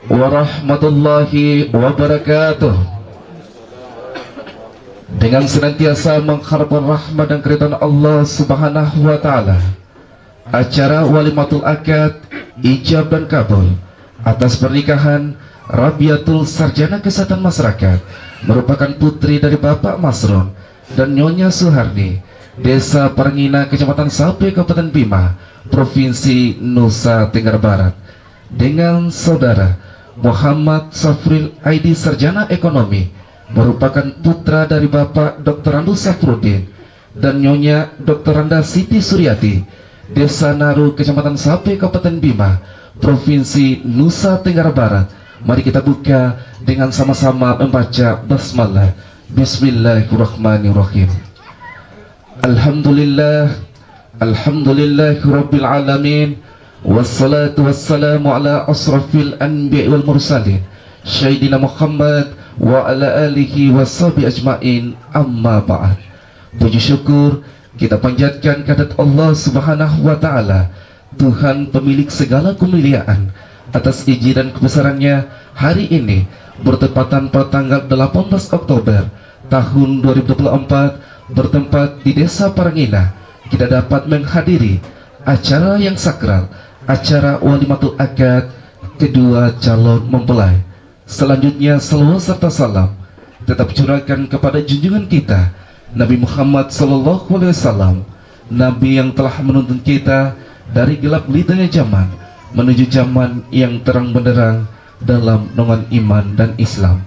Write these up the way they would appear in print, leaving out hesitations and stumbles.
Warahmatullahi wabarakatuh. Dengan senantiasa mengharapkan rahmat dan keridhaan Allah Subhanahu wa taala, acara Walimatul Akad ijab dan kabul atas pernikahan Rabiatul Sarjana Kesehatan Masyarakat merupakan putri dari Bapak Masrun dan Nyonya Suharni, Desa Parangina, Kecamatan Sape, Kabupaten Bima, Provinsi Nusa Tenggara Barat, dengan saudara Muhammad Safril Aidi, Sarjana Ekonomi, merupakan putra dari Bapak Dr. Randu Safruddin dan Nyonya Dr. Randa Siti Suryati, Desa Naru, Kecamatan Sape, Kabupaten Bima, Provinsi Nusa Tenggara Barat. Mari kita buka dengan sama-sama membaca basmalah. Bismillahirrahmanirrahim. Alhamdulillahirabbil alamin. Wassalatu wassalamu ala asrafil anbiya wal mursalin Sayyidina Muhammad wa ala alihi washabi ajmain, amma ba'd. Puji syukur kita panjatkan kehadirat Allah Subhanahu wa ta'ala, Tuhan pemilik segala kemuliaan, atas izin dan kebesarannya hari ini bertepatan pada tanggal 18 Oktober tahun 2024 bertempat di Desa Parangina. Kita dapat menghadiri acara yang sakral, acara Walimatul Akad kedua calon mempelai. Selanjutnya salawat serta salam tetap curahkan kepada junjungan kita Nabi Muhammad SAW, Nabi yang telah menuntun kita dari gelap gulitanya zaman menuju zaman yang terang benderang dalam naungan iman dan Islam.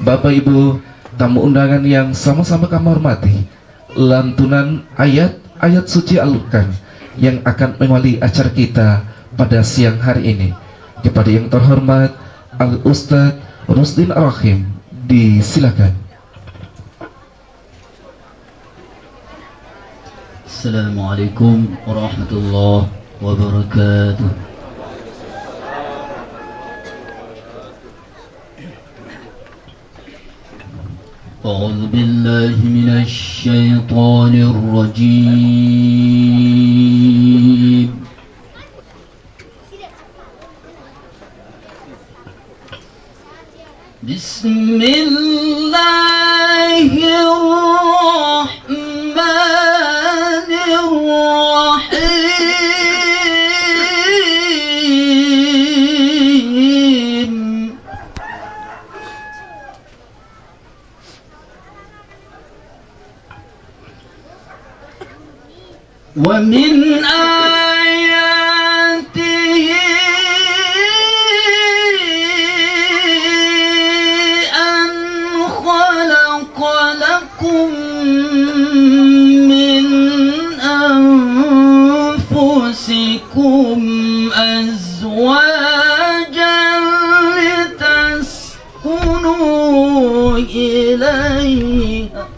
Bapak Ibu tamu undangan yang sama-sama kami hormati, lantunan ayat-ayat suci Al-Quran yang akan mengawali acara kita pada siang hari ini kepada yang terhormat Al-Ustadz Rusdin Ar-Rahim, disilakan. Assalamualaikum warahmatullahi wabarakatuh. A'udzu billahi minasy syaithanir rajim. Bismillahirrahmanirrahim. Wa min ayatihi an khalaqa lakum min anfusikum azwajan litaskunu ilayha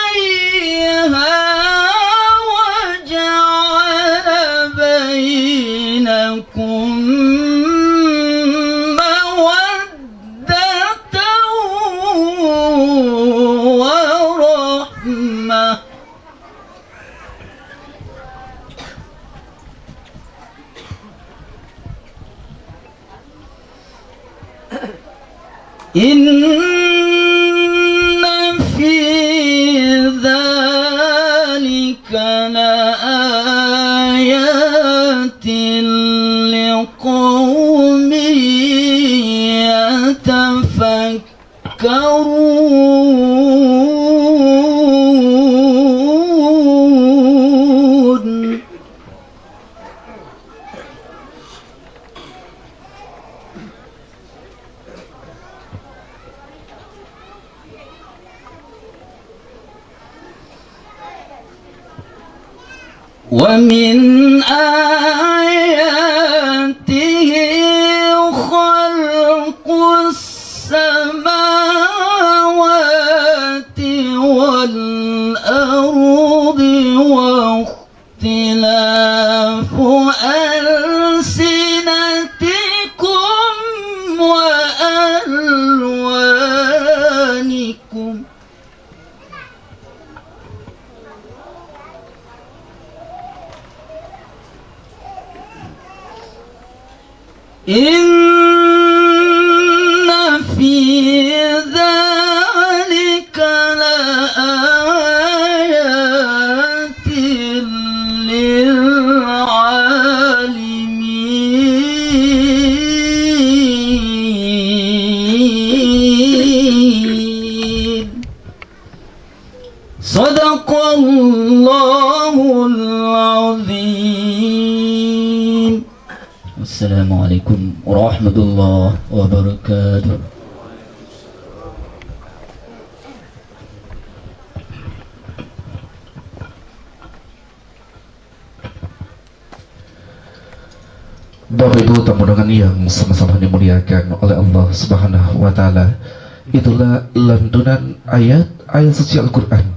إليها وجعل بينكم مودة ورحمة. إن في ذلك لآيات لقوم يتفكرون. ومن آياته خلق السماوات والأرض واختلاف بألسنتكم وألوانكم إن في ذلك لآيات للعالمين صدق الله العظيم. السلام عليكم ورحمة الله وبركاته. Bapak Ibu tamu undangan yang sama-sama dimuliakan oleh Allah Subhanahu wa taala, itulah lantunan ayat-ayat suci Al-Qur'an.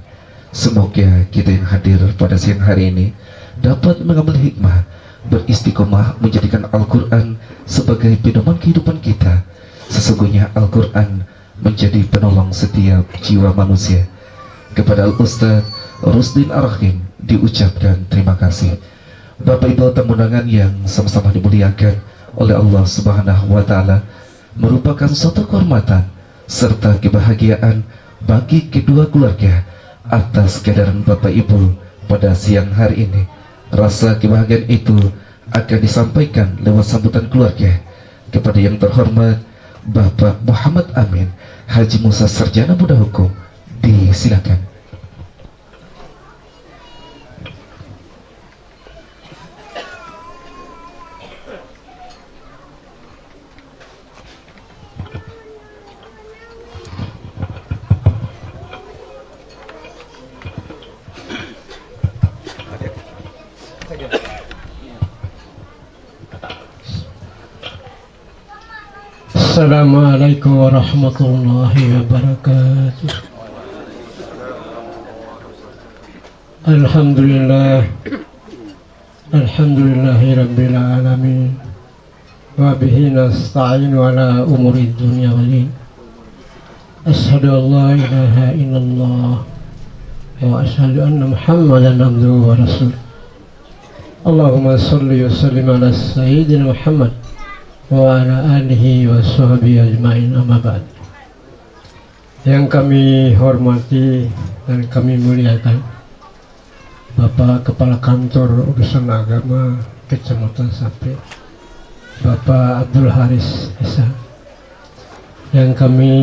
Semoga kita yang hadir pada siang hari ini dapat mengambil hikmah, beristiqomah menjadikan Al-Qur'an sebagai pedoman kehidupan kita. Sesungguhnya Al-Qur'an menjadi penolong setiap jiwa manusia. Kepada Al-Ustaz Rusdin Ar-Rahim diucapkan terima kasih. Bapak Ibu tamu undangan yang sama-sama dimuliakan oleh Allah Subhanahu wa taala, merupakan suatu kehormatan serta kebahagiaan bagi kedua keluarga atas kehadiran Bapak Ibu pada siang hari ini. Rasa kebahagiaan itu akan disampaikan lewat sambutan keluarga kepada yang terhormat Bapak Muhammad Amin Haji Musa Sarjana Muda Hukum. Disilakan. Assalamualaikum warahmatullahi wabarakatuh. Alhamdulillah, alhamdulillahi rabbil alamin, wa bihi nasta'inu ala umuri dunya walin. Ashhadu an la ilaha illallah wa ashhadu anna Muhammadan abduhu wa rasuluh. Allahumma salli wa sallim ala sayyidina Muhammad wa ala alihi wa sahbihi ajma'in, amma ba'd. Yang kami hormati dan kami muliakan Bapak Kepala Kantor Urusan Agama Kecamatan Sape, Bapak Abdul Haris Esa. Yang kami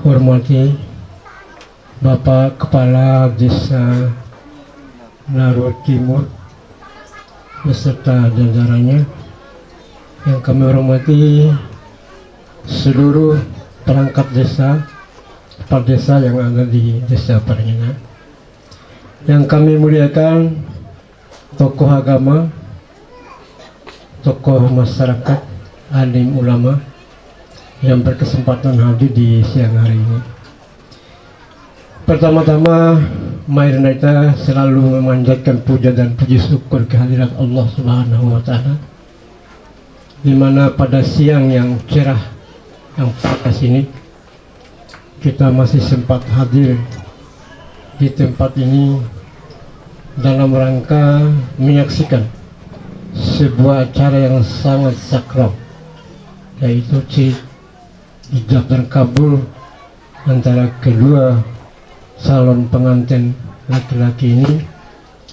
hormati Bapak Kepala Desa Narut Timur beserta jajarannya. Yang kami hormati seluruh perangkat desa, kepala desa yang ada di Desa Paringina. Yang kami muliakan tokoh agama, tokoh masyarakat, alim ulama yang berkesempatan hadir di siang hari ini. Pertama-tama, mari kita selalu memanjatkan puja dan puji syukur kehadirat Allah Subhanahu wa taala, di mana pada siang yang cerah, yang panas ini kita masih sempat hadir di tempat ini dalam rangka menyaksikan sebuah acara yang sangat sakral, yaitu ijab dan kabul antara kedua calon pengantin laki-laki ini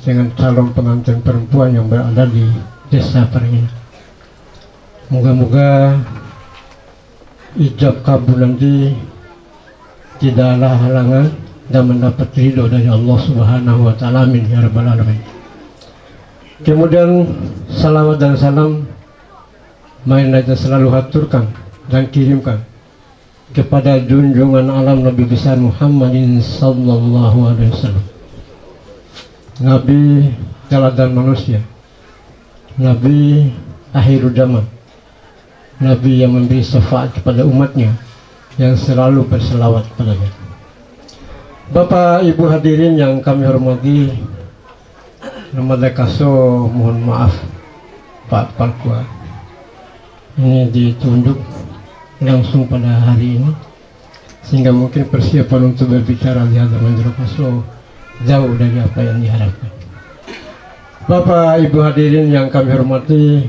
dengan calon pengantin perempuan yang berada di Desa Paringina. Moga-moga ijab kabul nanti tidaklah halangan dan mendapat ridho dari Allah Subhanahu wa taala. Amin ya rabbal alamin. Kemudian salawat dan salam mari kita selalu haturkan dan kirimkan kepada junjungan alam Nabi besar Muhammadin sallallahu alaihi wasallam, Nabi teladan manusia, Nabi akhirul zaman, Nabi yang memberi syafaat kepada umatnya, yang selalu berselawat kepadanya. Bapak Ibu hadirin yang kami hormati, Lembaga Kaso mohon maaf Pak Parkua, ini ditunjuk langsung pada hari ini sehingga mungkin persiapan untuk berbicara di hadapan Jero Kaso jauh dari apa yang diharapkan. Bapak Ibu hadirin yang kami hormati,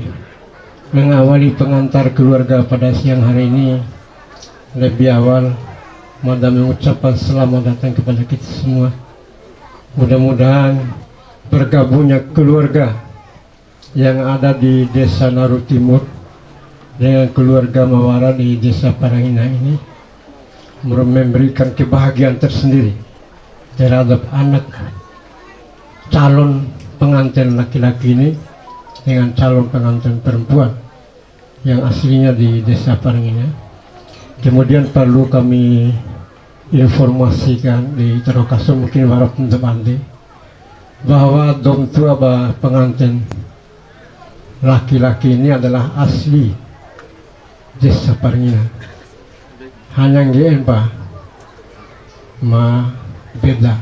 mengawali pengantar keluarga pada siang hari ini, lebih awal Madam mengucapkan selamat datang kepada kita semua. Mudah-mudahan bergabungnya keluarga yang ada di Desa Naru Timur dengan keluarga Mawara di Desa Parangina ini memberikan kebahagiaan tersendiri terhadap anak calon pengantin laki-laki ini dengan calon pengantin perempuan yang aslinya di Desa Parangina. Kemudian perlu kami informasikan di Terokaso mungkin warap untuk andi bahwa dom tua pengantin laki-laki ini adalah asli Desa Parangina. Hanya ngien Pak beda.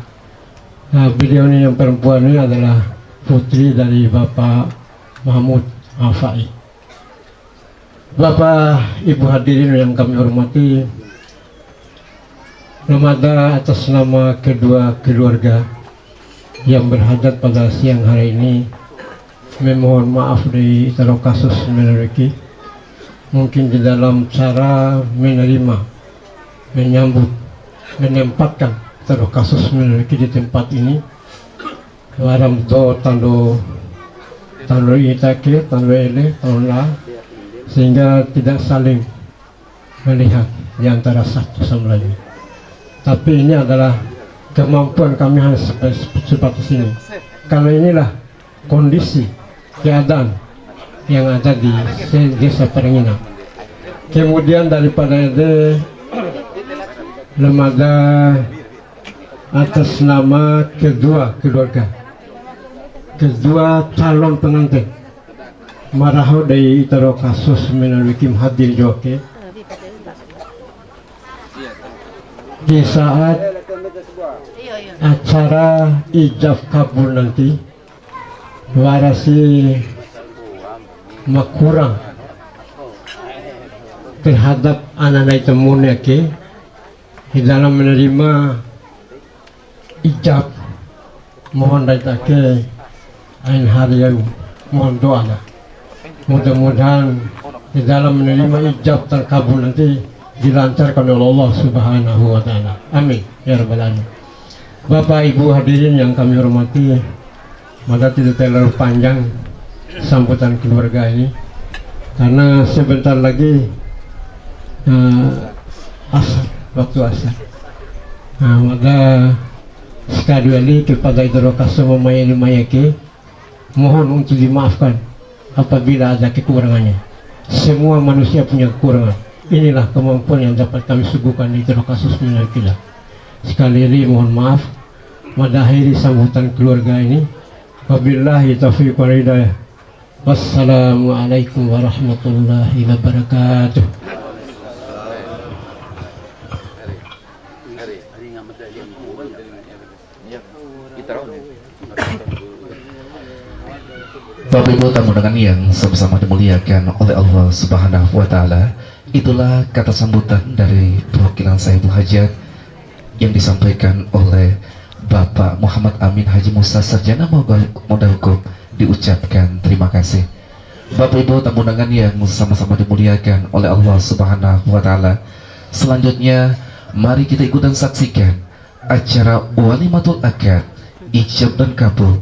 Nah, beliau ini yang perempuan ini adalah putri dari Bapak Mahmud Afai. Bapak Ibu hadirin yang kami hormati, Lemada atas nama kedua keluarga yang berhajat pada siang hari ini memohon maaf dari Terokasus Meneriki, mungkin di dalam cara menerima, menyambut, menempatkan Terokasus Meneriki di tempat ini waram do tando itake tando ele tanda, sehingga tidak saling melihat di antara satu sama lain. Tapi ini adalah kemampuan kami hanya seperti ini. Karena inilah kondisi keadaan yang ada di Desa Parangina. Kemudian daripada itu lembaga atas nama kedua keluarga, kedua calon pengantin maraho dari Terokasus Menawikim hadir joke di saat acara ijab kabul nanti warasi makurang terhadap anak-anak temunya ke di dalam menerima ijab. Mohon datake ain hari yang mohon doa. Mudah-mudahan di dalam menerima ijab terkabul nanti dilancarkan oleh Allah Subhanahu wa Ta'ala. Amin ya rabbal alamin. Bapak Ibu hadirin yang kami hormati, maka tidak terlalu panjang sambutan keluarga ini karena sebentar lagi asar, waktu asar. Maka sekali lagi kepada Terokaso memayani mayake, mohon untuk dimaafkan apabila ada kekurangannya. Semua manusia punya kekurangan. Inilah kemampuan yang dapat kami suguhkan di Terokasus Menawikilah. Sekali lagi mohon maaf. Mengakhiri sambutan keluarga ini. Wabillahi taufiq wal hidayah. Wassalamualaikum warahmatullahi wabarakatuh. Bapak Ibu tamu undangan yang sama-sama dimuliakan oleh Allah Subhanahu wa Ta'ala, itulah kata sambutan dari perwakilan Sayyidul Hajat yang disampaikan oleh Bapak Muhammad Amin Haji Musa Sarjana Modal Hukum. Diucapkan terima kasih. Bapak Ibu tamu undangan yang sama-sama dimuliakan oleh Allah Subhanahu wa Ta'ala, selanjutnya mari kita ikut dan saksikan acara Walimatul Akad ijab dan kabul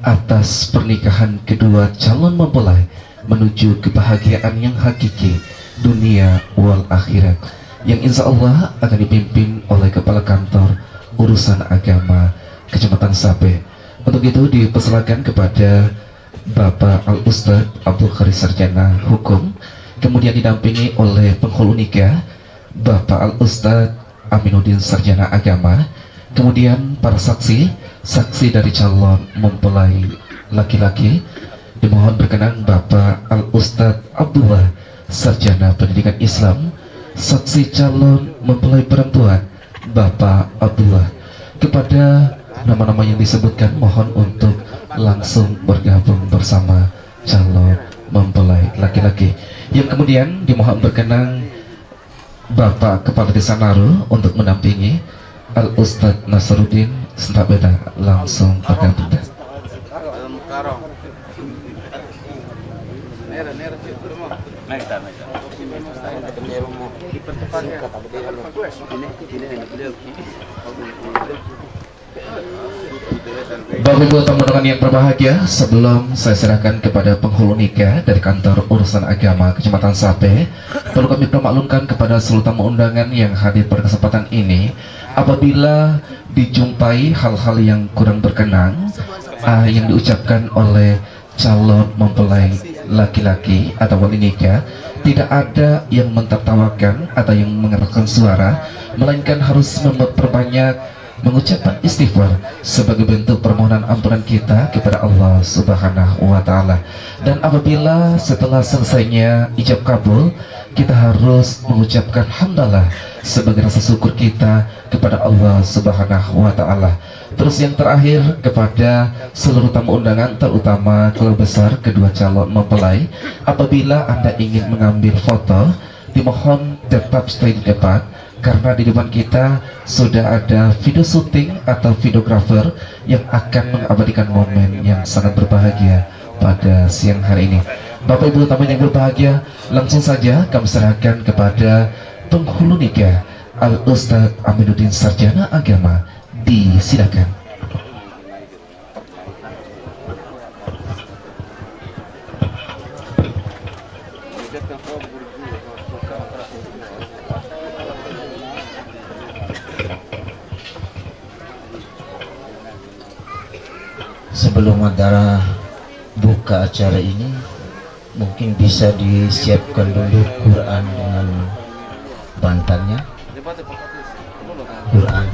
atas pernikahan kedua calon mempelai menuju kebahagiaan yang hakiki dunia wal akhirat, yang insya Allah akan dipimpin oleh Kepala Kantor Urusan Agama Kecamatan Sape. Untuk itu dipersilakan kepada Bapak Al-Ustadz Abdul Kharis Sarjana Hukum, kemudian didampingi oleh penghulu nikah Bapak Al-Ustadz Aminuddin Sarjana Agama, kemudian para saksi dari calon mempelai laki-laki dimohon berkenan Bapak Al-Ustadz Abdullah Sarjana Pendidikan Islam, saksi calon mempelai perempuan Bapak Abdullah, kepada nama-nama yang disebutkan mohon untuk langsung bergabung bersama calon mempelai laki-laki. Yang kemudian dimohon berkenan Bapak Kepala Desa Naru untuk mendampingi Al Ustadz Nasruddin Sentabeda langsung bergabung. Bapak Ibu tamu undangan yang berbahagia, sebelum saya serahkan kepada penghulu nikah dari kantor urusan agama Kecamatan Sape, perlu kami permaklumkan kepada seluruh tamu undangan yang hadir pada kesempatan ini, apabila dijumpai hal-hal yang kurang berkenan yang diucapkan oleh calon mempelai laki-laki atau wali nikah, tidak ada yang mentertawakan atau yang mengeraskan suara, melainkan harus memperbanyak mengucapkan istighfar sebagai bentuk permohonan ampunan kita kepada Allah Subhanahu wa taala. Dan apabila setelah selesainya ijab kabul, kita harus mengucapkan hamdalah sebagai rasa syukur kita kepada Allah Subhanahu wa taala. Terus yang terakhir, kepada seluruh tamu undangan, terutama keluarga besar kedua calon mempelai, apabila Anda ingin mengambil foto, dimohon tetap stay di depan, karena di depan kita sudah ada video syuting atau videografer yang akan mengabadikan momen yang sangat berbahagia pada siang hari ini. Bapak Ibu tamu yang berbahagia, langsung saja kami serahkan kepada penghulu nikah Al Ustadz Aminuddin Sarjana Agama. Disilakan. Sebelum Madara buka acara ini, mungkin bisa disiapkan dulu Quran dengan bantalnya. Quran.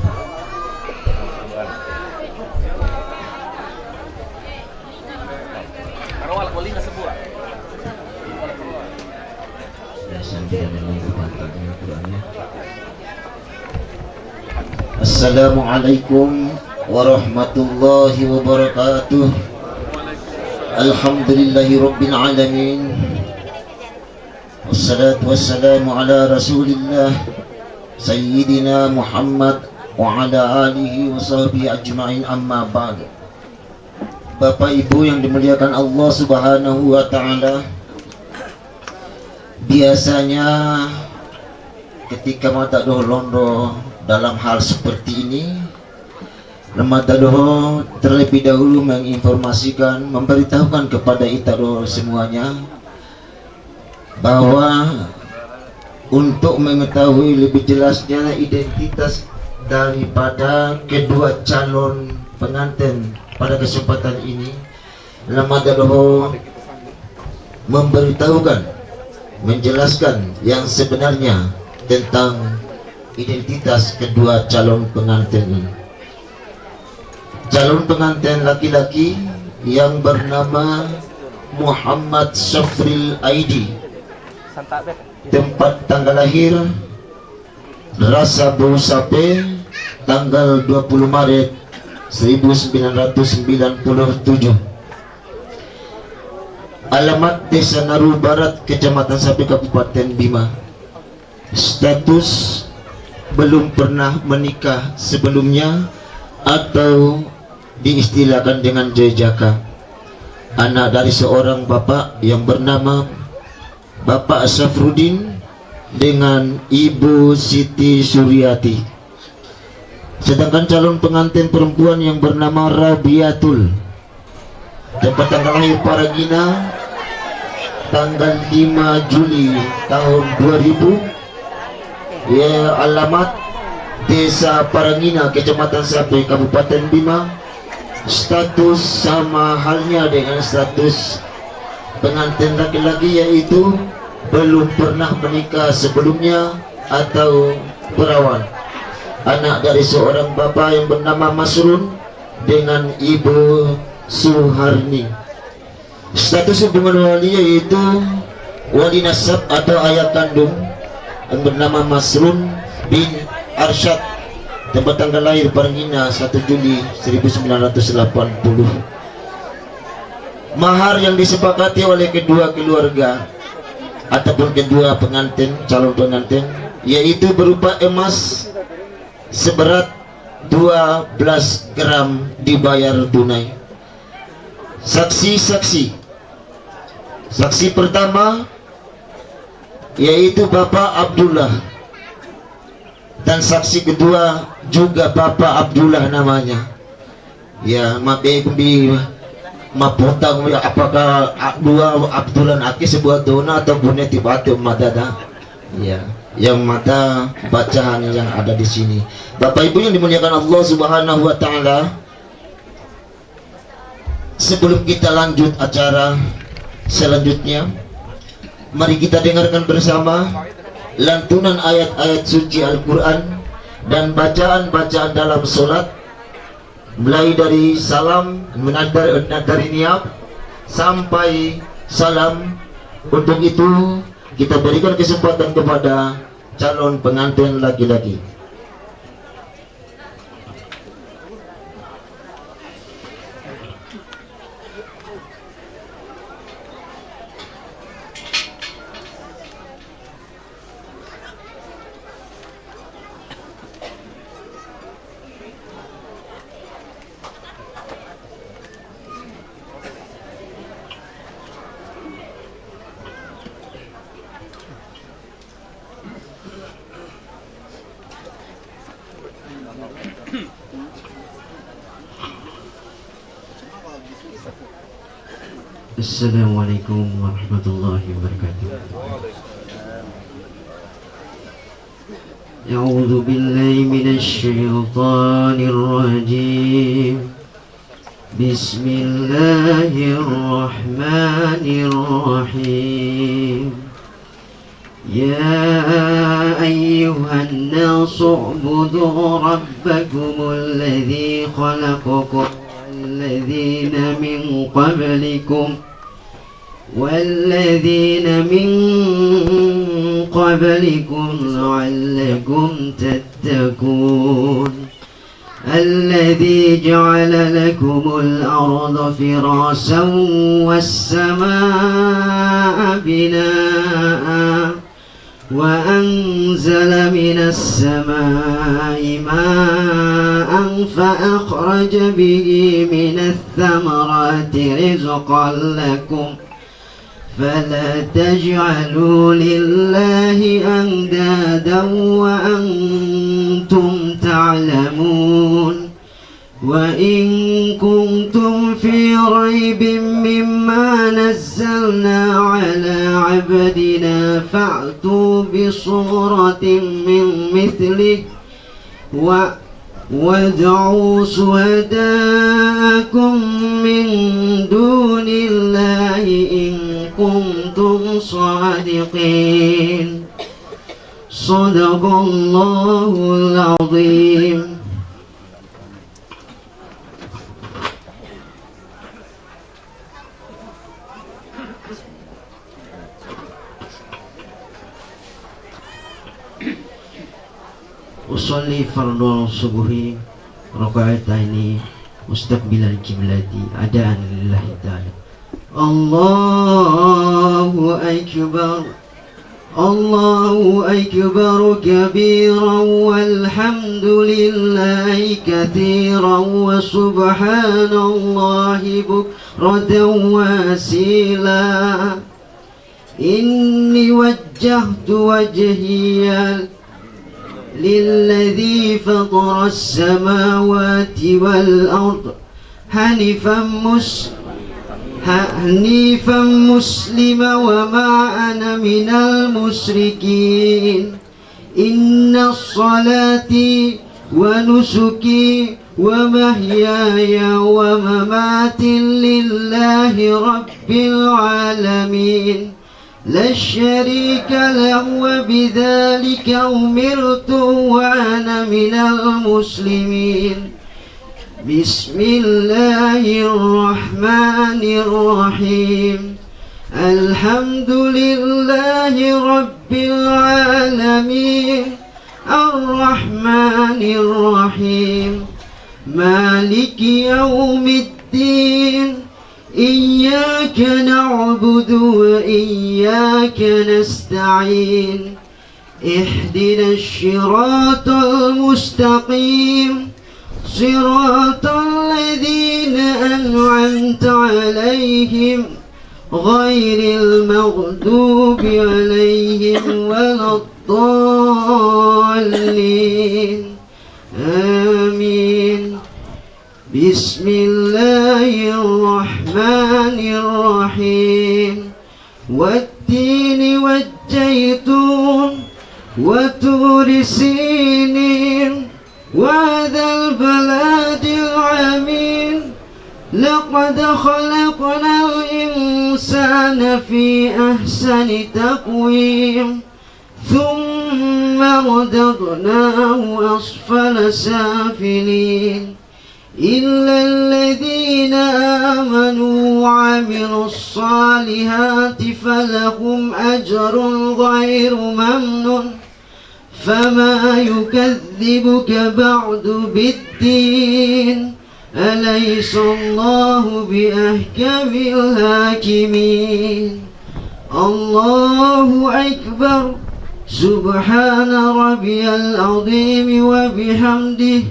Sambil menunggu bantal dengan Qurannya. Assalamualaikum warahmatullahi wabarakatuh. Alhamdulillahi rabbil alamin. Wassalatu wassalamu ala rasulillah Sayyidina Muhammad wa ala alihi wa sahbihi ajma'in, amma ba'd. Bapak Ibu yang dimuliakan Allah Subhanahu wa ta'ala, biasanya ketika mata doh londo dalam hal seperti ini, Lemata doho terlebih dahulu menginformasikan, memberitahukan kepada kita doho semuanya bahwa untuk mengetahui lebih jelasnya identitas daripada kedua calon pengantin pada kesempatan ini, Lemata doho memberitahukan, menjelaskan yang sebenarnya tentang identitas kedua calon pengantin ini. Calon pengantin laki-laki yang bernama Muhammad Syafril Aidi, tempat tanggal lahir Rasa Bau Sape, tanggal 20 Maret 1997. Alamat Desa Naru Barat, Kecamatan Sape, Kabupaten Bima. Status belum pernah menikah sebelumnya atau diistilahkan dengan jejaka. Anak dari seorang bapak yang bernama Bapak Syafruddin dengan Ibu Siti Suryati. Sedangkan calon pengantin perempuan yang bernama Rabiatul, tempat tanggal lahir Paragina, tanggal 5 Juli tahun 2000. Ya, alamat Desa Parangina, Kecamatan Sape, Kabupaten Bima. Status sama halnya dengan status pengantin laki-laki, yaitu belum pernah menikah sebelumnya atau perawan. Anak dari seorang bapak yang bernama Masrun dengan Ibu Suharni. Status hubungan wali yaitu wali nasab atau ayah kandung yang bernama Masrun bin Arsyad tempat tanggal lahir Parngina 1 Juli 1980. Mahar yang disepakati oleh kedua keluarga ataupun kedua pengantin, calon pengantin, yaitu berupa emas seberat 12 gram dibayar tunai. Saksi-saksi. Saksi pertama yaitu Bapak Abdullah, dan saksi kedua juga Bapak Abdullah namanya. Ya, mapotang apakah dua Abdullah aki sebuah dona atau bunyi tibatu madada. Ya, yang mata bacaan yang ada di sini. Bapak Ibu yang dimuliakan Allah Subhanahu wa taala, sebelum kita lanjut acara selanjutnya, mari kita dengarkan bersama lantunan ayat-ayat suci Al-Quran dan bacaan-bacaan dalam solat, mulai dari salam dari niat sampai salam. Untuk itu kita berikan kesempatan kepada calon pengantin laki-laki. Assalamualaikum warahmatullahi wabarakatuh. A'udzu billahi minasy syaithanir rajim. Bismillahirrahmanirrahim. Ya ayyuhan nasu ubudu rabbakumul ladzi khalaqakum walladzina min qablikum لعلكم تتقون الذي جعل لكم الأرض فراشا والسماء بناء وأنزل من السماء ماء فأخرج به من الثمرات رزقا لكم فلا تجعلوا لله أندادا وأنتم تعلمون وإن كنتم في ريب مما نزلنا على عبدنا فأتوا بصورة من مثله وادعوا شهداءكم من دون الله إن كنتم صادقين صدق الله العظيم. Usolli fardhu subuhi raka'ataini mustaqbilal qiblati adaan lillahi ta'ala. Allahu akbar, Allahu akbar kabiran walhamdulillahi katsiran wa subhanallahi bukratan wa asila. Inni wajjahtu wajhiya للذي فطر السماوات والأرض حنيفا مسلما وما أنا من المشركين. إن الصلاة ونسكي ومحياي ومماتي لله رب العالمين لا شريك له وبذلك أمرت وأنا من المسلمين. بسم الله الرحمن الرحيم. الحمد لله رب العالمين الرحمن الرحيم مالك يوم الدين إياك نعبد وإياك نستعين اهدنا الصراط المستقيم صراط الذين أنعمت عليهم غير المغضوب عليهم ولا الضالين آمين. بسم الله الرحمن الرحيم والتين والزيتون وطور سينين وهذا البلد العميم لقد خلقنا الإنسان في أحسن تقويم ثم رددناه أسفل سافلين إلا الذين آمنوا وعملوا الصالحات فلهم أجر غير ممنون فما يكذبك بعد بالدين أليس الله بأحكم الحاكمين الله أكبر سبحان ربي العظيم وبحمده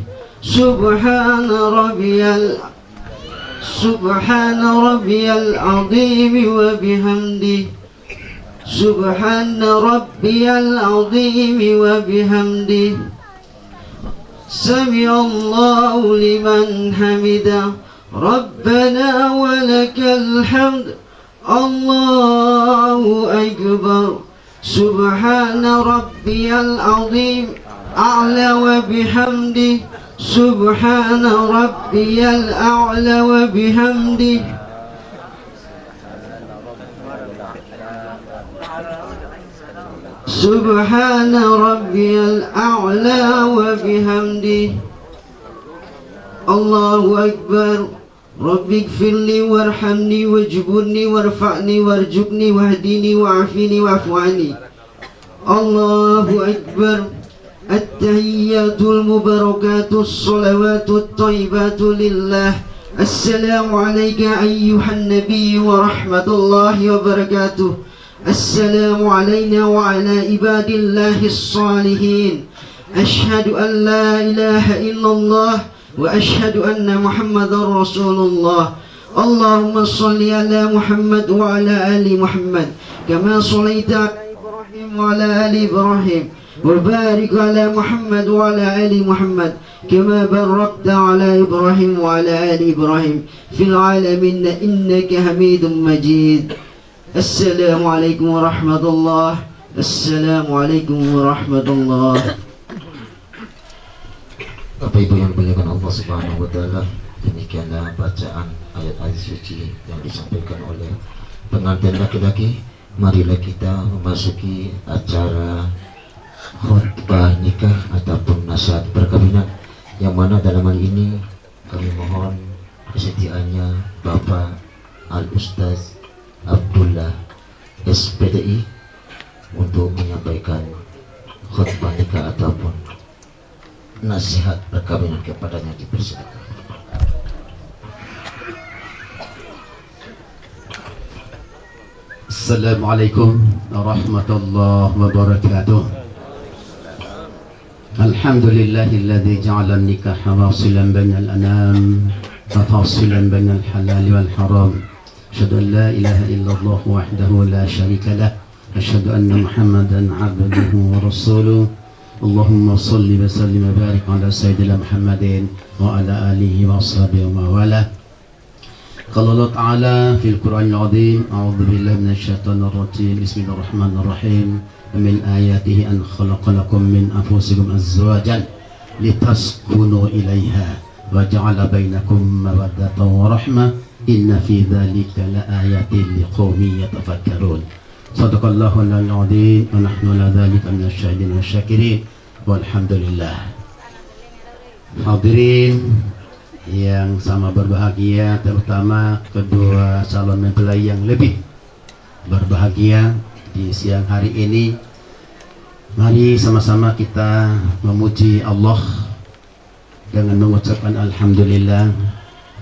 سبحان ربي العظيم وبحمده سبحان ربي العظيم وبحمده سمع الله لمن حمده ربنا ولك الحمد الله أكبر سبحان ربي العظيم أعلى وبحمده سبحان ربي الأعلى وبحمده سبحان ربي الأعلى وبحمده الله أكبر رب اغفر لي وارحمني واجبرني وارفعني وارزقني واهدني وعافني واعف عني الله أكبر التحيات المباركات الصلوات الطيبات لله السلام عليك أيها النبي ورحمة الله وبركاته السلام علينا وعلى عباد الله الصالحين أشهد أن لا إله إلا الله وأشهد أن محمد رسول الله اللهم صل على محمد وعلى آل محمد كما صليت على إبراهيم وعلى آل إبراهيم وبارك على محمد وعلى آل محمد كما باركت على إبراهيم وعلى آل إبراهيم في العالمين إنك حميد مجيد السلام عليكم ورحمة الله السلام عليكم ورحمة الله. Bapak Ibu yang dimuliakan Allah Subhanahu wa taala, demikianlah bacaan ayat-ayat suci yang disampaikan oleh pengantin laki-laki. Marilah kita memasuki acara khutbah nikah ataupun nasihat perkawinan, yang mana dalam hal ini kami mohon kesediaannya Bapak Al-Ustaz Abdullah SPDI untuk menyampaikan khutbah nikah ataupun nasihat perkawinan kepadanya. Dipersilakan. Assalamualaikum warahmatullahi wabarakatuh. Alhamdulillahilladzi ja'ala an-nikaha wasilan bainal anam wa fasilan bainal halal wal haram. Asyhadu an la ilaha illallah wahdahu la syarika lah. Asyhadu anna Muhammadan 'abduhu wa rasuluh. Allahumma salli wa sallim wa barik ala sayyidina Muhammadin wa ala alihi wa ashabihi wa mawalah. Qala Allah Ta'ala fil Qur'anil 'Azim, a'udzu billahi minasy syaithanir rajim. Bismillahir rahim. Min ayatihi an khalaqa lakum min anfusikum azwajan litaskunu ilaiha wa ja'ala bainakum mawaddatan wa rahmah. Inna fi dzalika laayatin liqaumin yatafakkarun. Shadaqallahul 'azim wa nahnu ala dzalika minasy syahidin wasyakirin walhamdulillah. Hadirin yang sama berbahagia, terutama kedua calon mempelai yang lebih berbahagia di siang hari ini, Mari sama-sama kita memuji Allah dengan mengucapkan Alhamdulillah.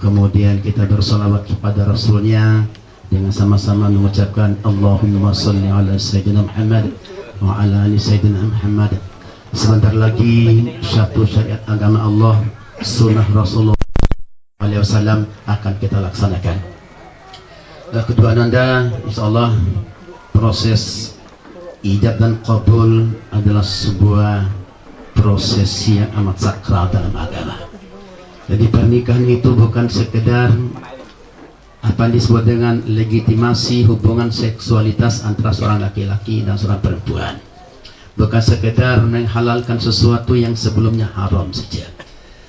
Kemudian kita bersalawat kepada Rasulnya dengan sama-sama mengucapkan Allahumma salli ala Sayyidina Muhammad wa ala ali Sayyidina Muhammad. Sebentar lagi satu syariat agama Allah, sunnah Rasulullah SAW akan kita laksanakan. Dan kedua Anda, insyaAllah proses ijab dan qabul adalah sebuah proses yang amat sakral dalam agama. Jadi pernikahan itu bukan sekedar apa yang disebut dengan legitimasi hubungan seksualitas antara seorang laki-laki dan seorang perempuan. Bukan sekedar menghalalkan sesuatu yang sebelumnya haram saja.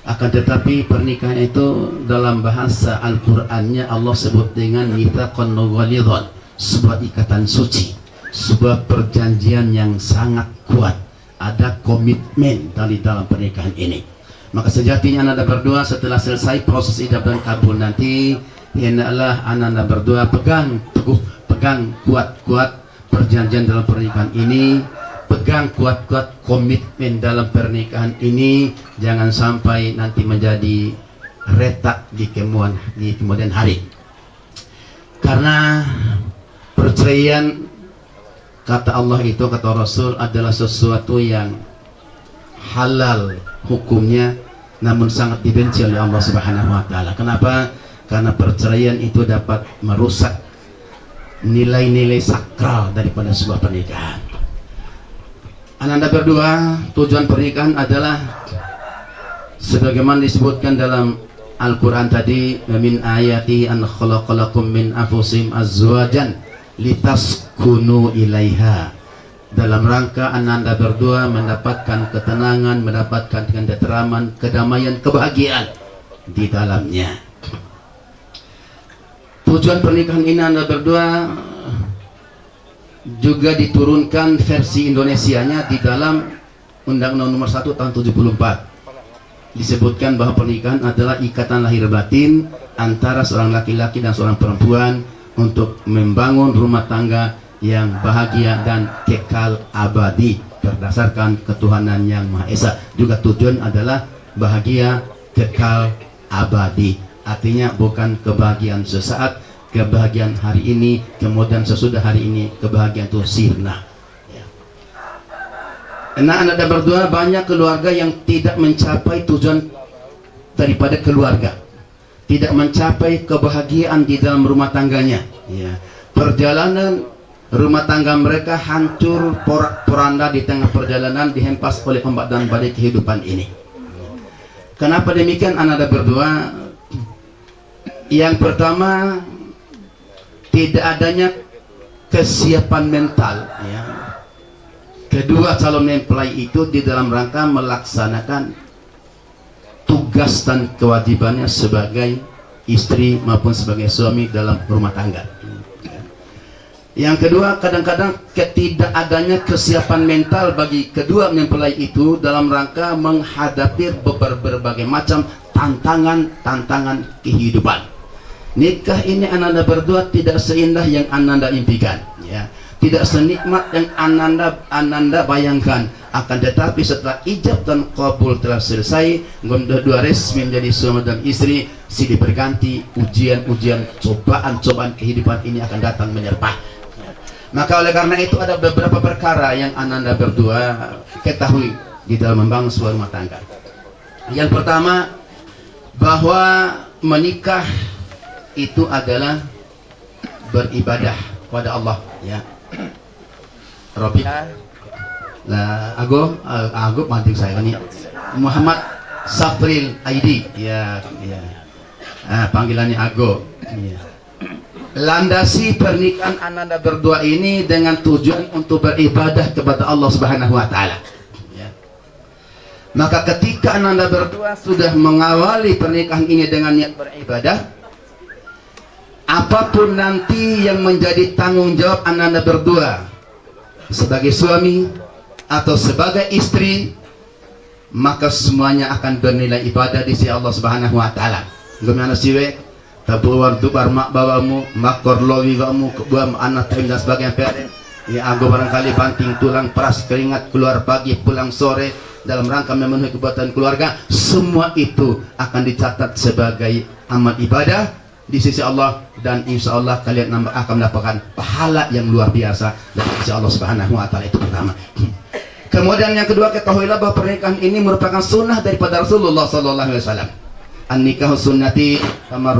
Akan tetapi pernikahan itu dalam bahasa Al-Qur'annya Allah sebut dengan mitsaqan ghalidhan, sebuah ikatan suci, sebuah perjanjian yang sangat kuat. Ada komitmen dari dalam pernikahan ini. Maka sejatinya Anda berdua setelah selesai proses ijab dan kabul nanti, hendaklah Anda berdua pegang teguh, pegang kuat-kuat perjanjian dalam pernikahan ini, pegang kuat-kuat komitmen dalam pernikahan ini. Jangan sampai nanti menjadi retak di kemudian hari. Karena perceraian, kata Allah itu, kata Rasul, adalah sesuatu yang halal hukumnya, namun sangat dibenci oleh Allah Subhanahu wa taala. Kenapa? Karena perceraian itu dapat merusak nilai-nilai sakral daripada sebuah pernikahan. Anda berdua, tujuan pernikahan adalah sebagaimana disebutkan dalam Al-Quran tadi, min ayati an khalaqalakum min anfusikum azwajan litaskunu ilaiha. Dalam rangka Anda berdua mendapatkan ketenangan, mendapatkan ketenteraman, kedamaian, kebahagiaan di dalamnya. Tujuan pernikahan ini Anda berdua juga diturunkan versi Indonesianya di dalam Undang-Undang Nomor 1 Tahun 74. Disebutkan bahwa pernikahan adalah ikatan lahir batin antara seorang laki-laki dan seorang perempuan untuk membangun rumah tangga yang bahagia dan kekal abadi berdasarkan ketuhanan yang Maha Esa. Juga tujuan adalah bahagia kekal abadi. Artinya bukan kebahagiaan sesaat, kebahagiaan hari ini, kemudian sesudah hari ini kebahagiaan itu sirna. Nah, Anda berdua banyak keluarga yang tidak mencapai tujuan daripada keluarga, tidak mencapai kebahagiaan di dalam rumah tangganya. Ya. Perjalanan rumah tangga mereka hancur porak-poranda di tengah perjalanan, dihempas oleh ombak dan badai kehidupan ini. Kenapa demikian Anda berdua? Yang pertama, tidak adanya kesiapan mental. Ya. Kedua, calon mempelai itu di dalam rangka melaksanakan tugas dan kewajibannya sebagai istri maupun sebagai suami dalam rumah tangga. Yang kedua, kadang-kadang ketidakadanya kesiapan mental bagi kedua mempelai itu dalam rangka menghadapi berbagai macam tantangan kehidupan. Nikah ini Anda berdua tidak seindah yang Anda impikan, ya. Tidak senikmat yang Ananda bayangkan. Akan tetapi setelah ijab dan qabul telah selesai, dua resmi menjadi suami dan istri, silih berganti ujian-ujian, cobaan-cobaan kehidupan ini akan datang menyerpah. Maka oleh karena itu ada beberapa perkara yang Ananda berdua ketahui di dalam membangun sebuah rumah tangga. Yang pertama, bahwa menikah itu adalah beribadah kepada Allah, ya. Robi lah Ago manting saya ini Muhammad Safril ID, ya. Panggilannya Ago, ya. Landasi pernikahan Anda berdua ini dengan tujuan untuk beribadah kepada Allah Subhanahu wa taala, ya. Maka ketika Anda berdua sudah mengawali pernikahan ini dengan niat beribadah, apapun nanti yang menjadi tanggung jawab Anda berdua sebagai suami atau sebagai istri, maka semuanya akan bernilai ibadah di sisi Allah Subhanahu wa taala. Gimana siwe tabuar dubar mak bawamu makor lowi kamu kebuam anak dan sebagainya pere Ya, aku barangkali banting tulang, peras keringat, keluar pagi, pulang sore dalam rangka memenuhi kebutuhan keluarga, semua itu akan dicatat sebagai amal ibadah di sisi Allah, dan insya Allah kalian akan mendapatkan pahala yang luar biasa dari sisi Allah Subhanahu wa taala. Itu pertama. Kemudian yang kedua, ketahuilah bahwa pernikahan ini merupakan sunnah daripada Rasulullah sallallahu alaihi wasallam. An-nikahu sunnati famar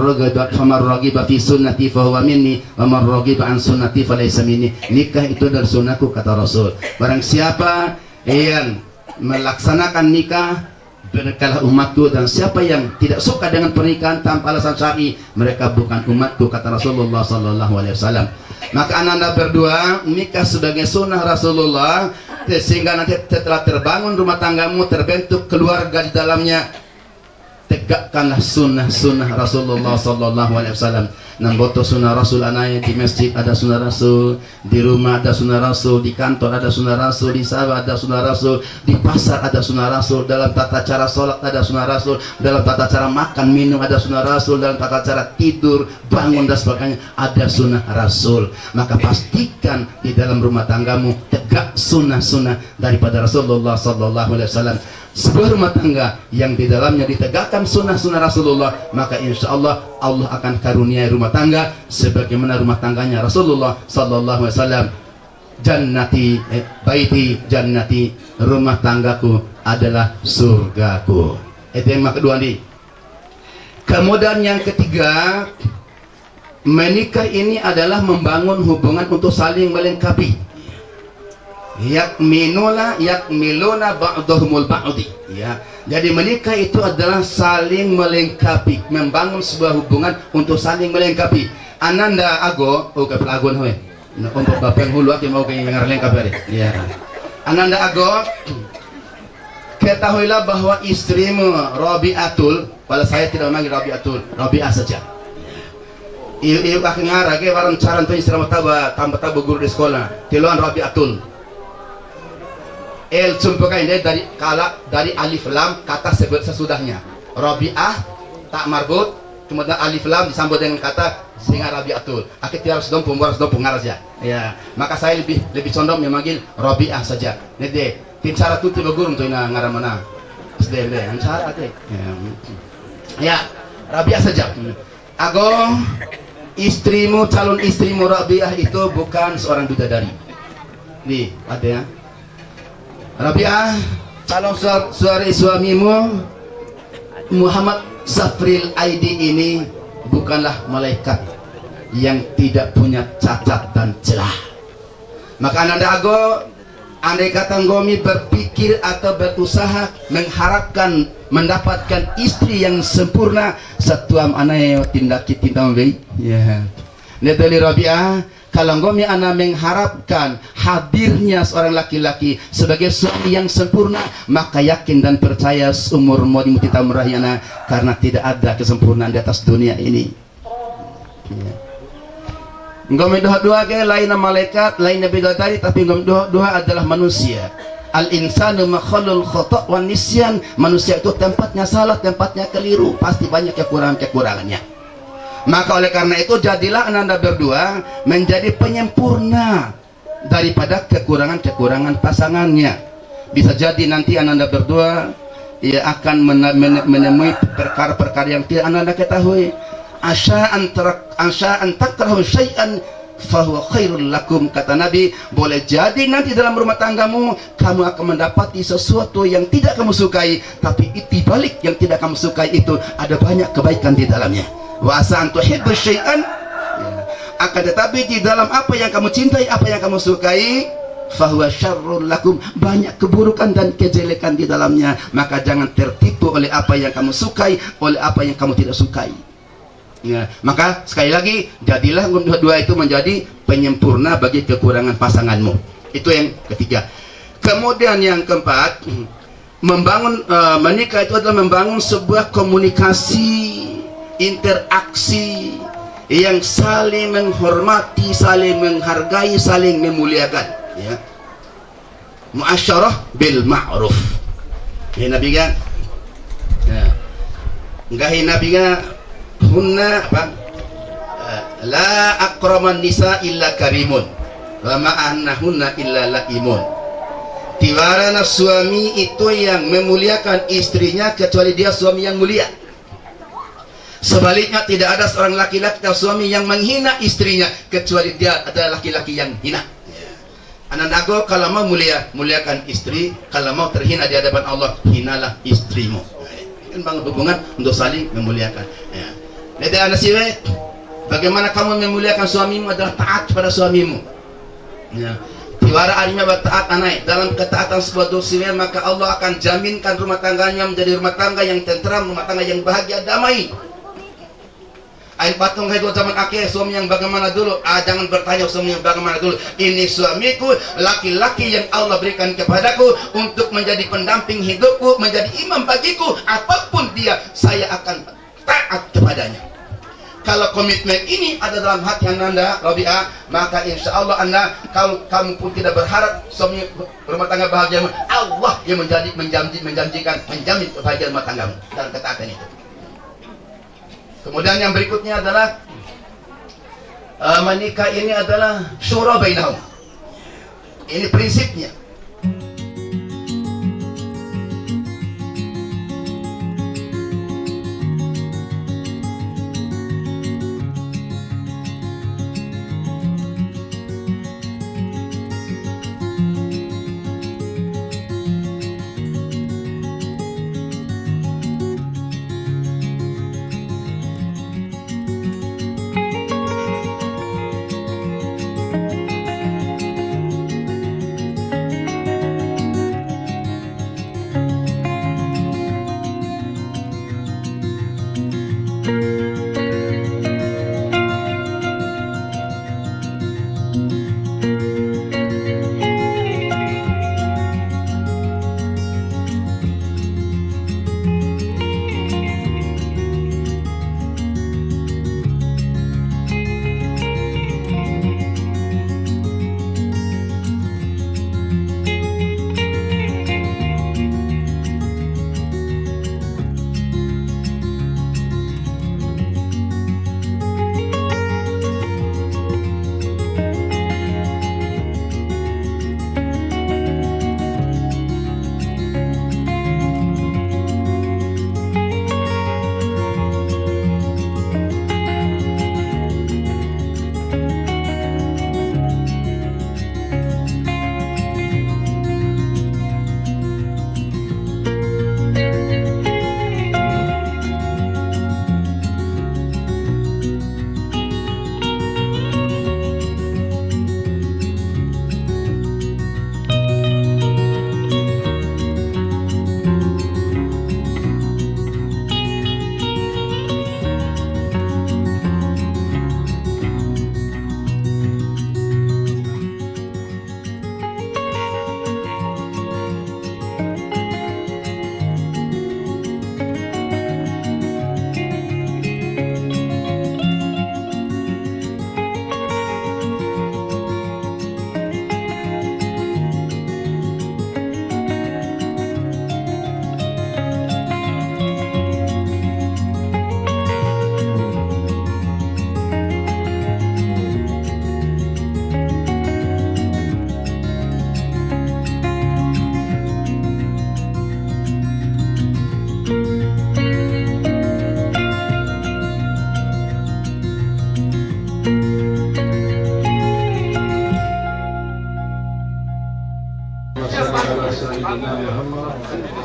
raghiba fi sunnati fa huwa minni wa man raghiba an sunnati fa laysa minni. Nikah itu dari sunnahku, kata Rasul. Barang siapa yang melaksanakan nikah, berkalah umatku, dan siapa yang tidak suka dengan pernikahan tanpa alasan syar'i, mereka bukan umatku, kata Rasulullah sallallahu alaihi wasallam. Maka anda berdua nikah sebagai sunnah Rasulullah, sehingga nanti setelah terbangun rumah tanggamu, terbentuk keluarga di dalamnya, tegakkanlah sunnah Rasulullah sallallahu alaihi wasallam. Namboto sunnah Rasul anaya, di masjid ada sunnah Rasul, di rumah ada sunnah Rasul, di kantor ada sunnah Rasul, di sawah ada sunnah Rasul, di pasar ada sunnah Rasul, dalam tata cara sholat ada sunnah Rasul, dalam tata cara makan minum ada sunnah Rasul, dalam tata cara tidur, bangun dan sebagainya ada sunnah Rasul. Maka pastikan di dalam rumah tanggamu tegak sunnah-sunnah daripada Rasulullah sallallahu alaihi wasallam. Sebuah rumah tangga yang di dalamnya ditegakkan sunnah-sunnah Rasulullah, maka insya Allah Allah akan karuniai rumah tangga sebagaimana rumah tangganya Rasulullah sallallahu alaihi wasallam. Jannati baiti jannati, rumah tanggaku adalah surgaku. Itu yang kedua nih. Kemudian yang ketiga, menikah ini adalah membangun hubungan untuk saling melengkapi. Yakmiluna ba'dahumul ba'di, ya. Jadi menikah itu adalah saling melengkapi, membangun sebuah hubungan untuk saling melengkapi. Ananda ago agon hoe. Untuk bapak hulu aki mau kaya ngarlengkap hari. Ya. Ananda ago, ketahuilah bahwa istrimu Rabi'atul, pada saya tidak memanggil Rabi'atul, Rabi'ah saja. Iu akan ngarage warang caran tu istri tambah guru di sekolah. Tiluan Rabi'atul. Cumpakan dari alif lam kata sebut sesudahnya. Rabi'ah tak marbut, kemudian alif lam disambut dengan kata sehingga Rabi'atul. Akhirnya harus dong pengaras ya. Ya, maka saya lebih condong memanggil Rabi'ah saja. Nede, tim cara tu tiba gurung tu ngaran mana? SDM deh, cara ate. Ya, Rabi'ah saja. Ago, istrimu, calon istrimu Rabi'ah itu bukan seorang bidadari. Nih, ada ya. Rabi'ah, calon suamimu Muhammad Safril Aidi ini bukanlah malaikat yang tidak punya cacat dan celah. Maka anda ago, andai kata ngomi berpikir atau berusaha mengharapkan mendapatkan istri yang sempurna, satuam anayo tindaki tindam wei. Ya. Nedali Rabi'ah, kalau ngomi ana mengharapkan hadirnya seorang laki-laki sebagai suami yang sempurna, maka yakin dan percaya seumur modi mutita merahyana, karena tidak ada kesempurnaan di atas dunia ini. Ya. Ngomi doa ke lain malaikat, lain bidadari, tapi ngomi doa adalah manusia. Al insanu makhlul khata' wan nisyan. Manusia itu tempatnya salah, tempatnya keliru, pasti banyak kekurangannya. Maka oleh karena itu jadilah anda berdua menjadi penyempurna daripada kekurangan-kekurangan pasangannya. Bisa jadi nanti anda berdua ia akan menemui perkara-perkara yang tidak anda ketahui. Asya'an takrahu syai'an fahuwa khairul lakum, kata Nabi. Boleh jadi nanti dalam rumah tanggamu kamu akan mendapati sesuatu yang tidak kamu sukai, tapi itibalik yang tidak kamu sukai itu ada banyak kebaikan di dalamnya. Wa asa an tuhibbu syai'an, akan tetapi di dalam apa yang kamu cintai, apa yang kamu sukai, fahuwa syarrul lakum, banyak keburukan dan kejelekan di dalamnya. Maka jangan tertipu oleh apa yang kamu sukai, oleh apa yang kamu tidak sukai. Ya, maka sekali lagi jadilah dua itu menjadi penyempurna bagi kekurangan pasanganmu. Itu yang ketiga. Kemudian yang keempat, menikah itu adalah membangun sebuah komunikasi, interaksi yang saling menghormati, saling menghargai, saling memuliakan, ya. Muasyarah bil ma'ruf. Ya Nabi kan? Ya. Enggak Nabi kan hunna apa? La akraman nisa illa karimun. wa ma'annahunna illa laimun. Tiwarana suami itu yang memuliakan istrinya kecuali dia suami yang mulia. Sebaliknya tidak ada seorang laki-laki atau suami yang menghina istrinya kecuali dia adalah laki-laki yang hina. Anak nago kalau mau mulia, muliakan istri. Kalau mau terhina di hadapan Allah, hinalah istrimu. Ini bangun hubungan untuk saling memuliakan. Jadi anak siwe, bagaimana kamu memuliakan suamimu adalah taat pada suamimu. Tiwara arimnya taat anai dalam ketaatan sebuah dosa, maka Allah akan jaminkan rumah tangganya menjadi rumah tangga yang tentram, rumah tangga yang bahagia, damai. Ain patung itu zaman akhir suami yang bagaimana dulu? Jangan bertanya suami yang bagaimana dulu. Ini suamiku, laki-laki yang Allah berikan kepadaku untuk menjadi pendamping hidupku, menjadi imam bagiku. Apapun dia, saya akan taat kepadanya. Kalau komitmen ini ada dalam hati Anda, Rabi'ah, maka insya Allah Anda, kalau kamu pun tidak berharap suami rumah tangga bahagia, Allah yang menjamin kebahagiaan rumah tanggamu dalam ketaatan itu. Kemudian yang berikutnya adalah menikah ini adalah syura bainahum. Ini prinsipnya.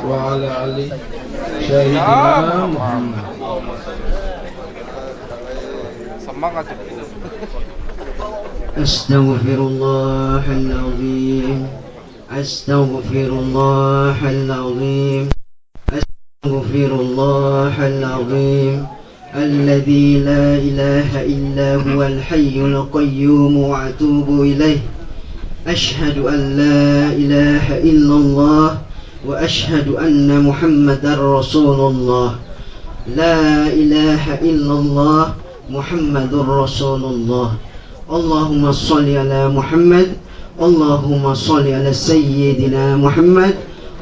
وعلى آل سيدنا محمد. أستغفر الله العظيم أستغفر الله العظيم أستغفر الله العظيم الذي لا إله إلا هو الحي القيوم وأتوب إليه. أشهد أن لا إله إلا الله وأشهد أن محمدا رسول الله. لا إله إلا الله محمد رسول الله. اللهم صل على محمد. اللهم صل على سيدنا محمد.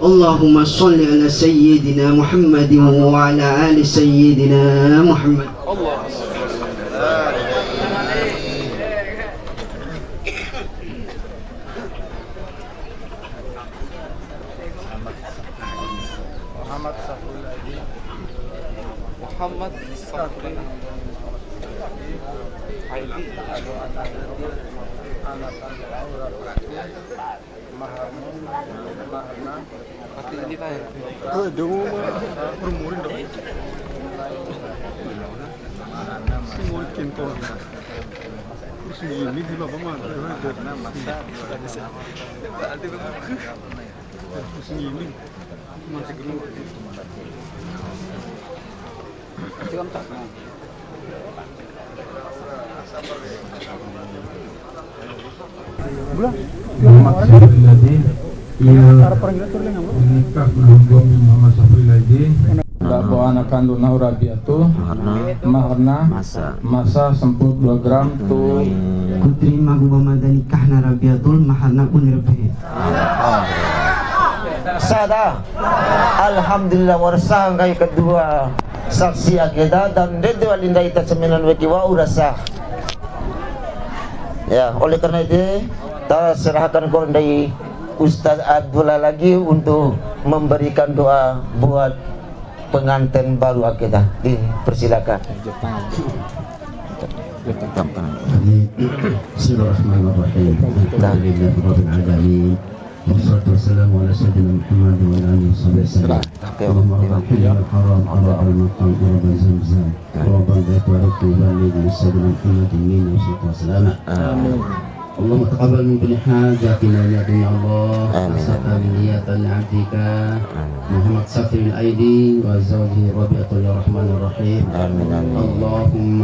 اللهم صل على سيدنا محمد وعلى آل سيدنا محمد. Muhammad Safrul Aidi. Muhammad Safrul Aidi. Maharna pati ini tayo. Dungo perumurin dong. Semua kinto. Terus ini di bawah mana? Terus ini masih gerung. Cium tak? Belum. Muhammad Safrul Aidi. Menikah menanggung Muhammad Safrul Aidi. Dako anak kandung Rabiatu. Maharna masa semput 2 gram tu. Kuterima gua nikahna Rabiatul maharna unirbe. Sada. Alhamdulillah warsah kay kedua saksi ageda dan dedo alinda ita seminan weki wa urasa. Ya, oleh karena itu kita serahkan dari Ustaz Abdullah lagi untuk memberikan doa buat pengantin baru akidah. Dipersilakan. Bismillahirrahmanirrahim. Alhamdulillahirabbil alamin. Wassalatu wassalamu ala sayyidina Muhammad wa ala alihi wasallam. Allahumma rabbana ya haram ala al-maqam wa zamzam. Rabbana bait wa rabbana li sayyidina Muhammad min wasallam. Amin. اللهم تقبل من كل حاجاتنا يا الله. أحسن نية لعبدك محمد سفر الأيدي وزوجه ربيعة يا رحمن الرحيم. اللهم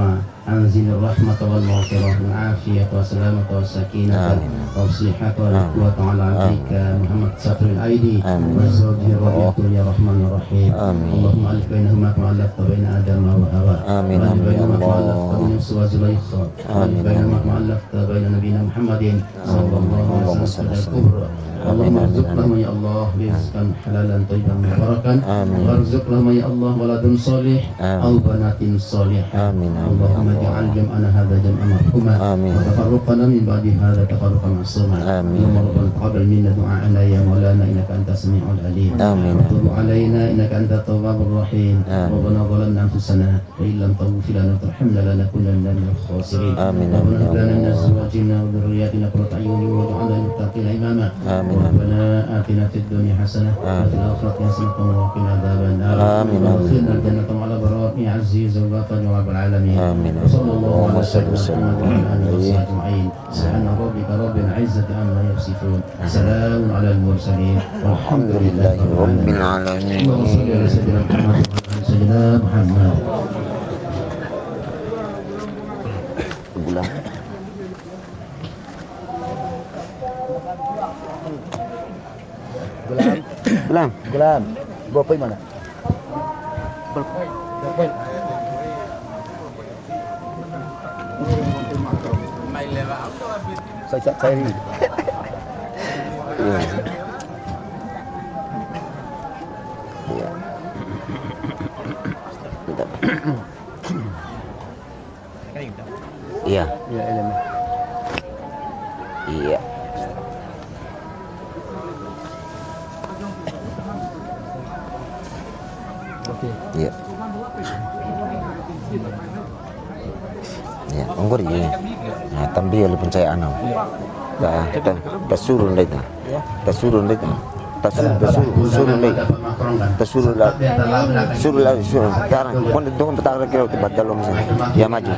أنزل الرحمة والمغفرة والعافية والسلامة والسكينة والصحة والقوة على عبدك محمد سفر الأيدي وزوجه ربيعة يا رحمن الرحيم. اللهم ألف بينهما كما ألفت بين آدم وحواء. وألف بينهما كما ألفت بين يوسف وزليخا. وألف بينهما كما ألفت بين نبينا محمد صلى الله عليه وسلم الكبرى. اللهم ارزق لهم يا الله رزقا حلالا طيبا مباركا. وارزق لهم يا الله ولد صالح أو بنات صالحة. اللهم اجعل جمعنا هذا جمعا مرحوما وتفرقنا من بعد هذا تفرقا معصوما. اللهم ربنا تقبل منا دعاءنا يا مولانا إنك أنت السميع العليم. وتب علينا إنك أنت التواب الرحيم. ربنا ظلمنا أنفسنا وإن لم تغفر لنا وترحمنا لنكونن من الخاسرين. ربنا هب لنا من أزواجنا وذرياتنا قرة أعين واجعلنا للمتقين إماما. ربنا آتنا في الدنيا حسنة وفي الآخرة حسنة وقنا عذاب النار. وادخلنا الجنة مع الأبرار يا عزيز وغفار يا رب العالمين. وصلى الله على سيدنا محمد وعلى آله وصحبه أجمعين. سبحان ربك رب العزة عما يصفون. سلام على المرسلين والحمد لله رب العالمين. اللهم صل على سيدنا محمد وعلى سيدنا محمد. Gulam, bawa poin mana? Saya cari. Iya. Iya. Iya. Iya. Ya, anggur ya. Nah, tampil pun saya anam. Dah suruh lagi. Dah suruh lagi. Suruh lagi. Sekarang, kau dengan petang kira tempat dalam sini. Ya maju.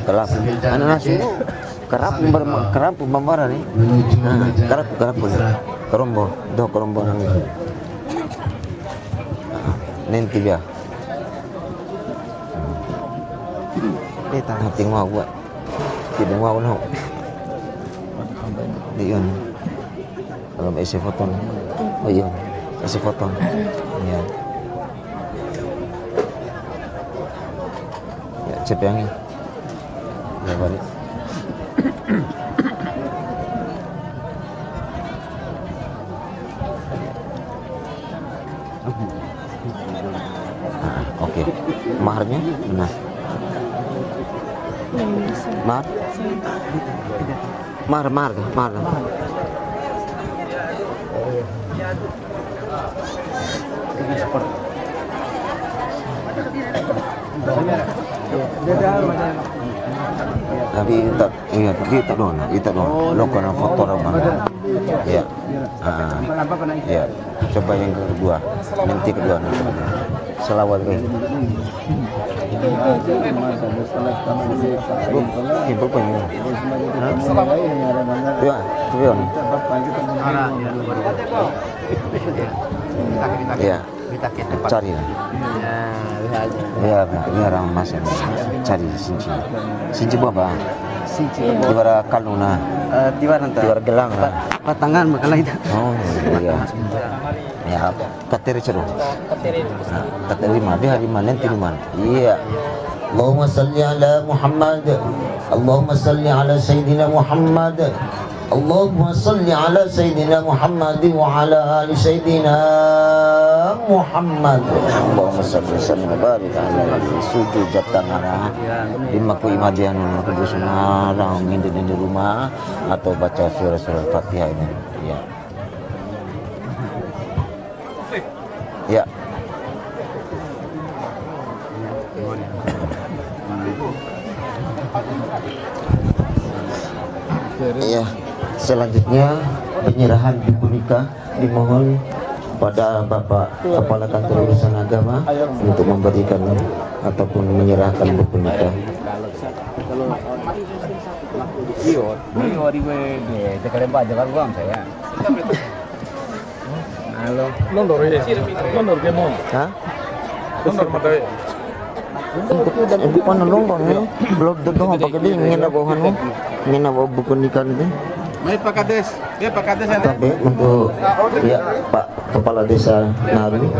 Kelap. Anak nasi kerap pembara ni. Kerap pun. Kerombo nangis. Nanti dia. Hati mau buat. Tidak mau nak. Dia ni. Kalau isi foto. Oh iya. Isi foto. Ya. Ya, cep yang ni. Ya balik. Oke. Maharnya benar. Mahar Mahar. Tapi tak dona. Lo kena faktor apa? Ya. Ya. Coba yang kedua. Nanti kedua. Selawat ke. Ibu pun. Ya, tujuan. Ya. Cari lah. Ya, biar orang masuk. Cari sinci apa? Tiwara kaluna. Tiwara gelang lah. Patangan bakalan itu. Oh iya. Ya, kateri ceru. Kateri mah dia hari mana nanti mana? Iya. Allahumma salli ala Muhammad. Allahumma salli ala Sayyidina Muhammad. Allahumma salli ala Sayyidina Muhammad wa ala ali Sayyidina Muhammad. Allahumma salli wa barik ala sujud jatangana lima ku imadian kudusna orang di rumah atau baca surah Fatihah ini. Ya. Ya. Iya. Selanjutnya penyerahan buku nikah dimohon pada Bapak Kepala Kantor Urusan Agama untuk memberikan ataupun menyerahkan buku nikah. Hah? Untuk mana longkong ya? Belum dong pakai dia ngena bawa buku nikah itu. Mai Pak Kades, ya Pak Kades ada. Tapi untuk ya Pak Kepala Desa Naru.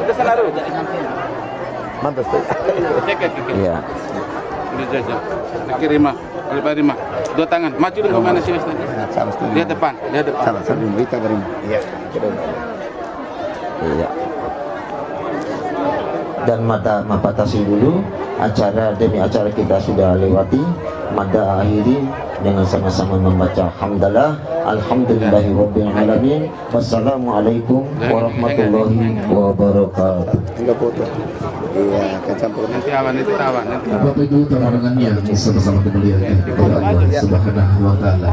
Desa Naru. Mantas tuh. Iya. Ini jaja. Kirimah, oleh Pak Rimah. Dua tangan, maju dong ke mana sih Mas? Lihat depan. Sama berita dari. Iya. Iya. Dan mata mapatasi dulu acara demi acara kita sudah lewati. Mada akhiri dengan sama-sama membaca hamdalah alhamdulillahirabbil alamin. Wassalamualaikum warahmatullahi wabarakatuh. Iya, kecampur nanti awan. Bapak Ibu tamu yang sama-sama dimuliakan oleh Allah Subhanahu wa taala.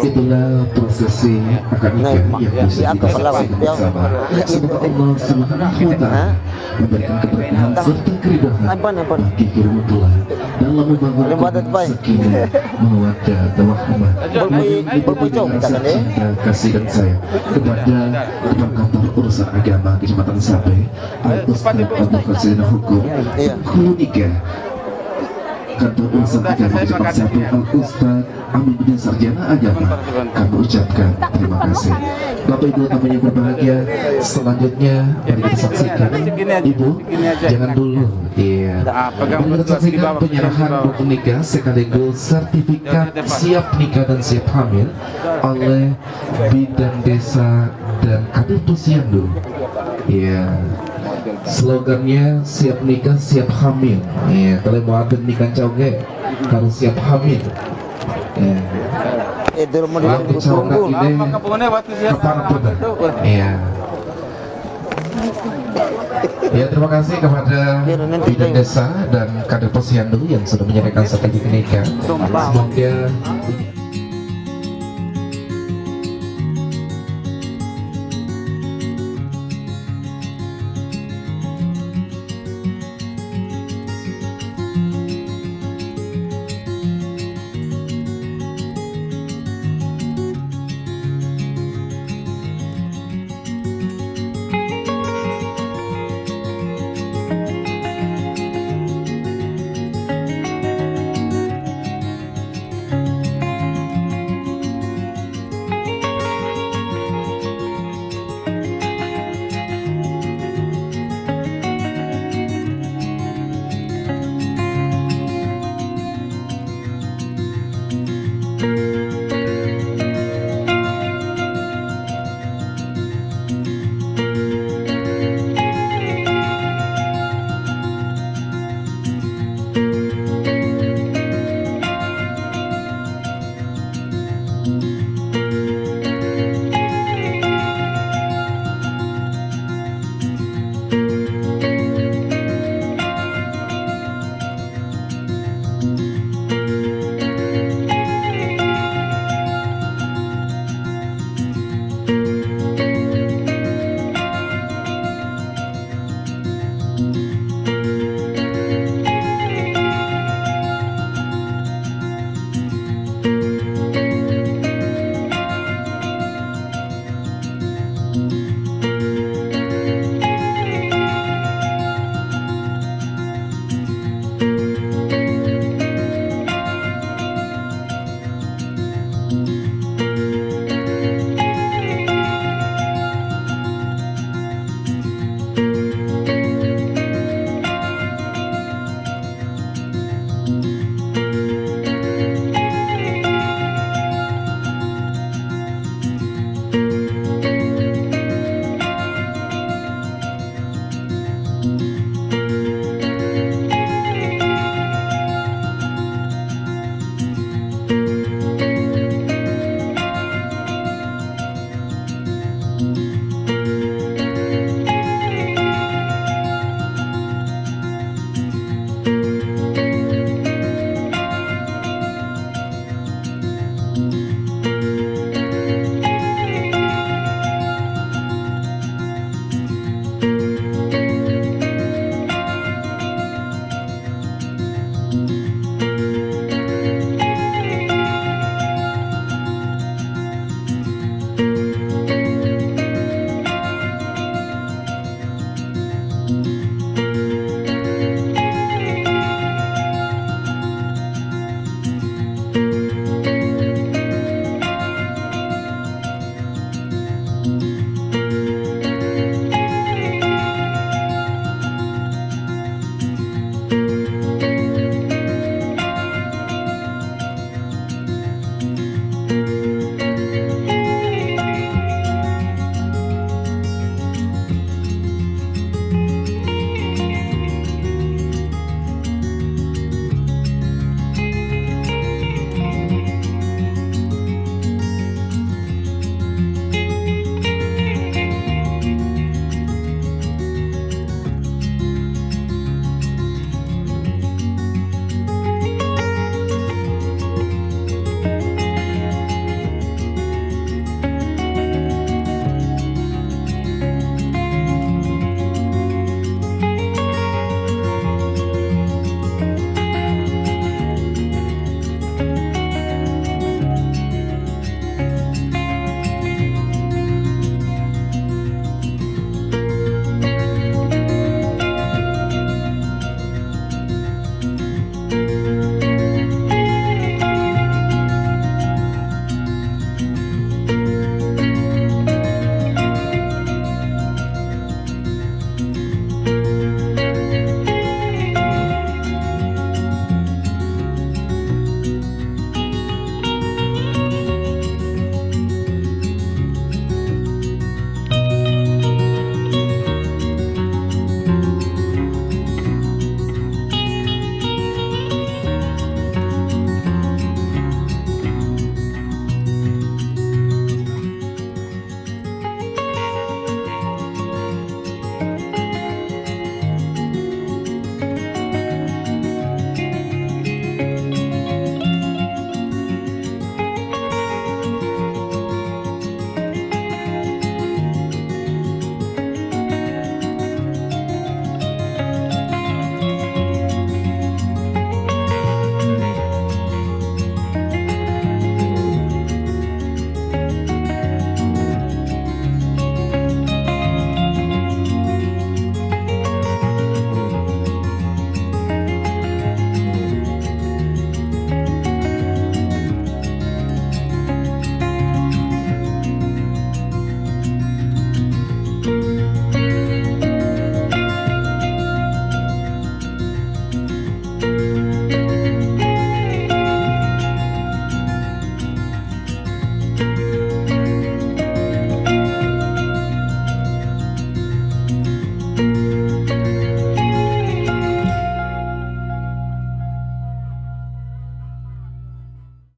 Itulah prosesi akad nikah yang bisa kita saksikan bersama. Semoga Allah Subhanahu wa taala memberikan keberkahan serta keridhaan bagi kedua mempelai dalam membangun sakinah, mawaddah, warahmah, kasih dan sayang kepada Dewan Kantor Urusan Agama Kecamatan Sape, Al-Ustaz Abdul Qasim Hukum Hulu Nikah Kantor Urusan Agama Kecamatan Sape, Al-Ustaz Amin bin Sarjana Agama. Kami ucapkan terima kasih. Bapak Ibu tamu yang berbahagia, selanjutnya mari kita saksikan. Ibu, jangan dulu. Iya. Mari kita saksikan penyerahan buku nikah sekaligus sertifikat siap nikah dan siap hamil oleh Bidan Desa dan Kadin Posyandu. Iya. Slogannya siap nikah siap hamil. Iya. Kalau mau ada nikah cowok harus siap hamil. Itu rumah di Kumpul. Iya. Ya, terima kasih kepada Bidan Desa dan Kadin Posyandu yang sudah menyediakan sertifikat nikah. Semoga Thank you.